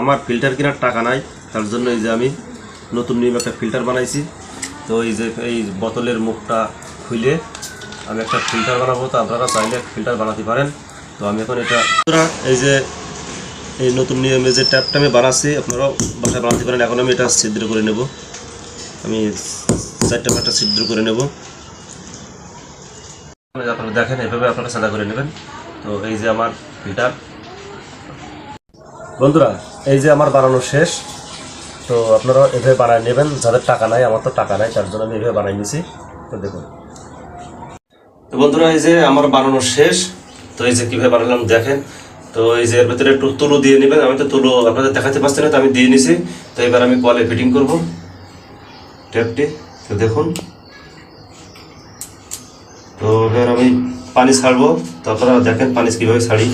আমার ফিল্টার কেনার টাকা নাই, তার জন্য এই যে আমি নতুন নিয়ম একটা ফিল্টার বানাইছি। তো এই যে এই বোতলের মুখটা খুলে আমি একটা ফিল্টার বানাবো। তো আপনারা চাইলে ফিল্টার বানাতে পারেন। তো আমি এখন এটা এই যে এই নতুন নিয়মে যে ট্যাপটা আমি বানাচ্ছি আপনারাও বাসায় বানাতে পারেন। এখন আমি এটা ছিদ্র করে নেব, আমি 4টা 5টা ছিদ্র করে নেব। আপনারা দেখেন এভাবে আপনারা সাদা করে নেবেন। তো এই যে আমার ফিল্টার বন্ধুরা, এই যে আমার বানানো শেষ। তো আপনারা এভাবে বানায় নেবেন, যাদের টাকা নাই, আমার তো টাকা নাই, তার জন্য আমি এভাবে বানাই নিয়েছি। তো দেখুন তো বন্ধুরা, এই যে আমার বানানো শেষ। তো এই যে কীভাবে বানালাম দেখেন। তো এই যে এর ভিতরে একটু তুলো দিয়ে নেবেন। আমি তো তুলো আপনাদের দেখাতে পারছি না, তো আমি দিয়ে নিছি। তো এবার আমি কলে ফিটিং করব ট্যাপটি। তো দেখুন, তো এবার আমি পানি ছাড়বো। তো আপনারা দেখেন পানি কীভাবে ছাড়ি।